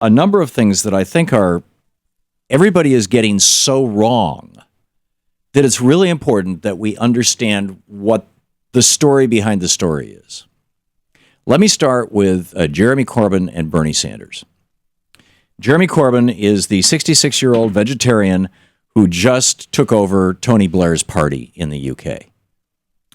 a number of things that I think everybody is getting so wrong that it's really important that we understand what the story behind the story is. Let me start with Jeremy Corbyn and Bernie Sanders. Jeremy Corbyn is the 66-year-old vegetarian who just took over Tony Blair's party in the UK.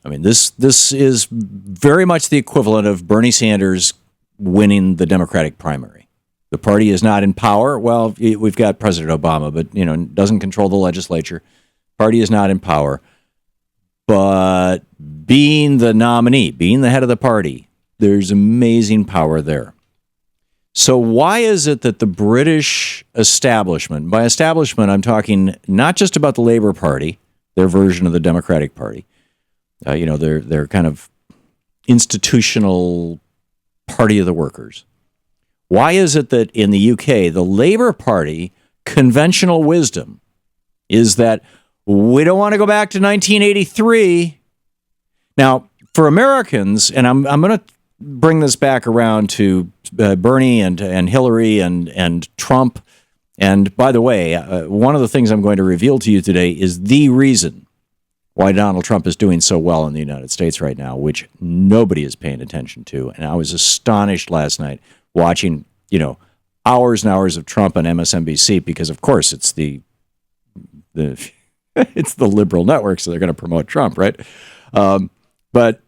I mean, this is very much the equivalent of Bernie Sanders winning the Democratic primary. The party is not in power. Well, we've got President Obama, but doesn't control the legislature. Party is not in power. But being the nominee, being the head of the party, there's amazing power there. So why is it that the British establishment, by establishment I'm talking not just about the Labour Party, their version of the Democratic Party, their kind of institutional party of the workers. Why is it that in the UK, the Labour Party conventional wisdom is that we don't want to go back to 1983? Now, for Americans, and I'm going to bring this back around to Bernie and Hillary and Trump. And by the way, one of the things I'm going to reveal to you today is the reason why Donald Trump is doing so well in the United States right now, which nobody is paying attention to. And I was astonished last night watching, hours and hours of Trump on MSNBC because, of course, it's the it's the liberal network, so they're going to promote Trump, right? But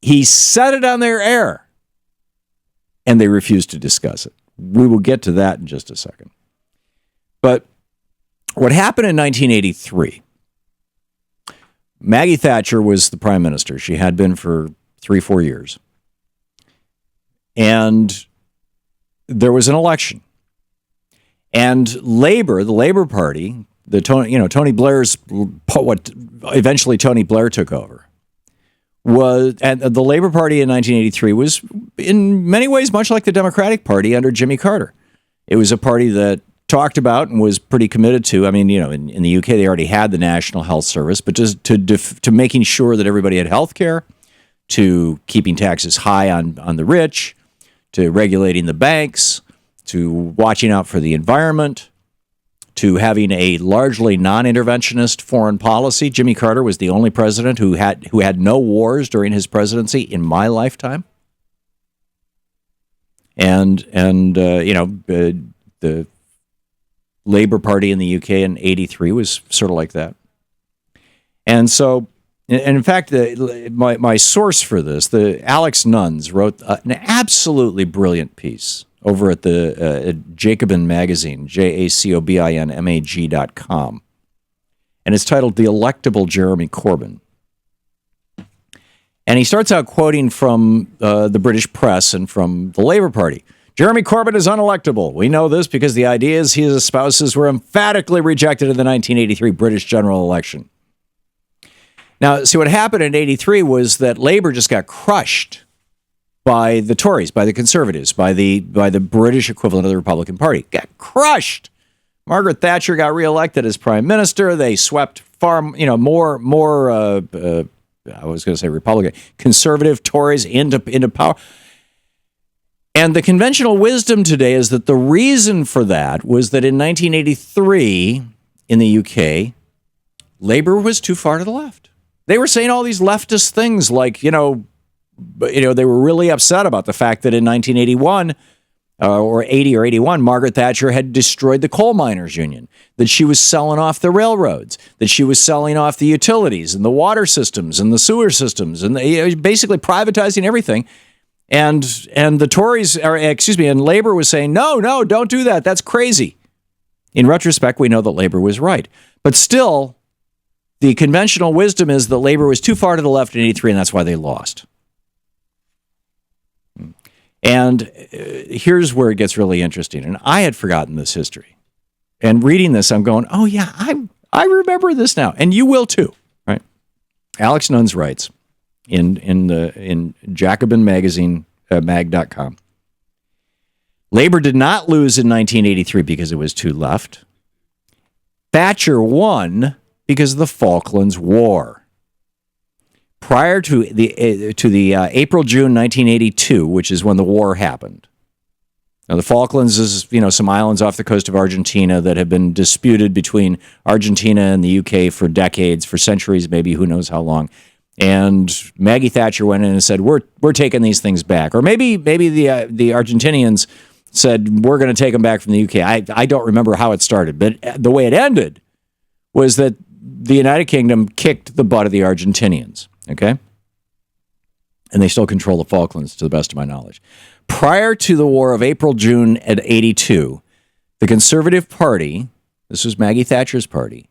he said it on their air, and they refused to discuss it. We will get to that in just a second. But what happened in 1983, Maggie Thatcher was the prime minister. She had been for 3-4 years. And there was an election. And Labor, the Labor Party, Tony Blair's, what eventually Tony Blair took over, and the Labor Party in 1983 was in many ways much like the Democratic Party under Jimmy Carter. It was a party that talked about and was pretty committed to. I mean, in the UK they already had the National Health Service, but just to making sure that everybody had health care, to keeping taxes high on the rich, to regulating the banks, to watching out for the environment, to having a largely non-interventionist foreign policy. Jimmy Carter was the only president who had no wars during his presidency in my lifetime. And the Labour Party in the UK in '83 was sort of like that. And so, and in fact, my source for this, the Alex Nuns, wrote an absolutely brilliant piece over at the Jacobin magazine, JACOBINMAG.com. And it's titled The Electable Jeremy Corbyn. And he starts out quoting from the British press and from the Labour Party. Jeremy Corbyn is unelectable. We know this because the ideas he espouses were emphatically rejected in the 1983 British general election. Now, see, what happened in 83 was that Labour just got crushed by the Tories, by the Conservatives, by the British equivalent of the Republican Party. Got crushed. Margaret Thatcher got reelected as prime minister. They swept far, more I was going to say Republican, conservative Tories into power. And the conventional wisdom today is that the reason for that was that in 1983 in the UK, Labour was too far to the left. They were saying all these leftist things like, they were really upset about the fact that in 1981 or 80 or 81, Margaret Thatcher had destroyed the coal miners' union, that she was selling off the railroads, that she was selling off the utilities and the water systems and the sewer systems, and basically privatizing everything. And the Tories, and Labour was saying, no, don't do that. That's crazy. In retrospect, we know that Labour was right. But still, the conventional wisdom is that Labour was too far to the left in 83, and that's why they lost. And here's where it gets really interesting. And I had forgotten this history. And reading this, I'm going, oh, yeah, I remember this now. And you will too, right? Alex Nuns writes in Jacobin magazine, mag.com. Labour did not lose in 1983 because it was too left. Thatcher won because of the Falklands War. Prior to the April-June 1982, which is when the war happened, Now, the Falklands is, some islands off the coast of Argentina that have been disputed between Argentina and the UK for decades, for centuries, maybe who knows how long. And Maggie Thatcher went in and said, "We're taking these things back," or maybe the Argentinians said, "We're going to take them back from the UK." I don't remember how it started, but the way it ended was that the United Kingdom kicked the butt of the Argentinians. Okay, and they still control the Falklands, to the best of my knowledge. Prior to the war of April-June at 82, the Conservative Party, this was Maggie Thatcher's party,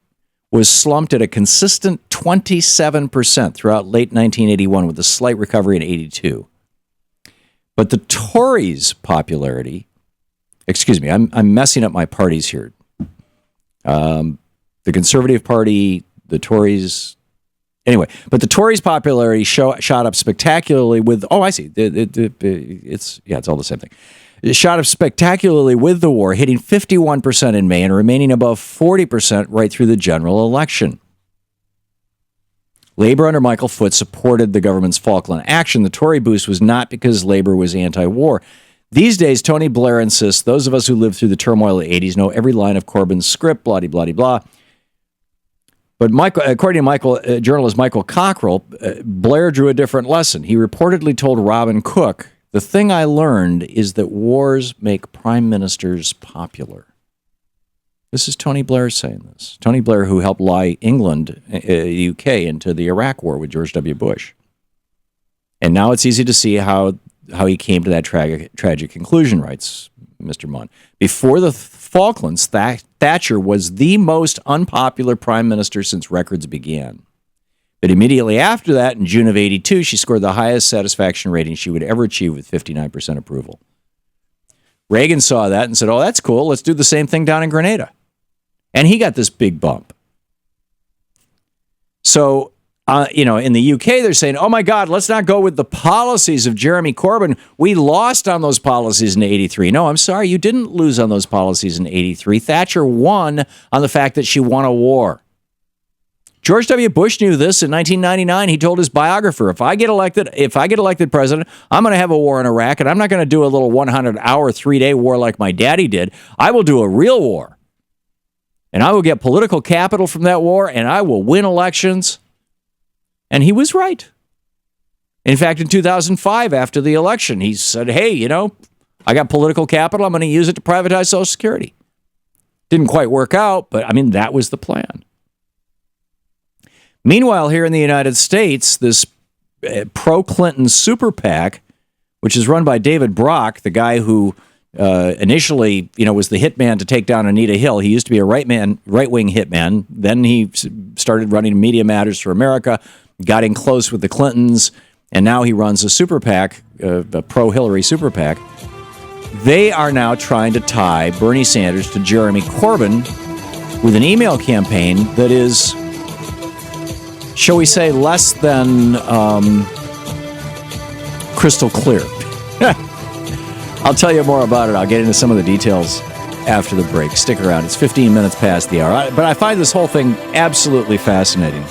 was slumped at a consistent 27% throughout late 1981 with a slight recovery in 82. But the Tories' popularity, I'm messing up my parties here. The Conservative Party, the Tories, anyway, but the Tories' popularity shot up spectacularly with, I see, it's all the same thing. It shot up spectacularly with the war, hitting 51% in May and remaining above 40% right through the general election. Labour under Michael Foot supported the government's Falkland action. The Tory boost was not because Labour was anti-war. These days, Tony Blair insists those of us who lived through the turmoil of the 80s know every line of Corbyn's script, blah-de-blah-de-blah. But according to journalist Michael Cockrell, Blair drew a different lesson. He reportedly told Robin Cook, "The thing I learned is that wars make prime ministers popular." This is Tony Blair saying this. Tony Blair, who helped lie England, UK, into the Iraq War with George W. Bush. And now it's easy to see how he came to that tragic conclusion, writes Mr. Munn. Before the Falklands, Thatcher was the most unpopular prime minister since records began. But immediately after that, in June of 82, she scored the highest satisfaction rating she would ever achieve with 59% approval. Reagan saw that and said, "Oh, that's cool. Let's do the same thing down in Grenada." And he got this big bump. So, in the UK, they're saying, "Oh my God, let's not go with the policies of Jeremy Corbyn. We lost on those policies in 83. No, I'm sorry, you didn't lose on those policies in 83. Thatcher won on the fact that she won a war. George W. Bush knew this in 1999. He told his biographer, if I get elected president, I'm going to have a war in Iraq, and I'm not going to do a little 100-hour, 3-day war like my daddy did. I will do a real war. And I will get political capital from that war, and I will win elections." And he was right. In fact, in 2005, after the election, he said, "Hey, I got political capital. I'm going to use it to privatize Social Security." Didn't quite work out, but that was the plan. Meanwhile, here in the United States, this pro-Clinton super PAC, which is run by David Brock, the guy who initially, was the hitman to take down Anita Hill. He used to be a right-wing hitman. Then he started running Media Matters for America, got in close with the Clintons, and now he runs a super PAC, a pro-Hillary super PAC. They are now trying to tie Bernie Sanders to Jeremy Corbyn with an email campaign that is, shall we say, less than crystal clear. I'll tell you more about it. I'll get into some of the details after the break. Stick around. It's 15 minutes past the hour. But I find this whole thing absolutely fascinating.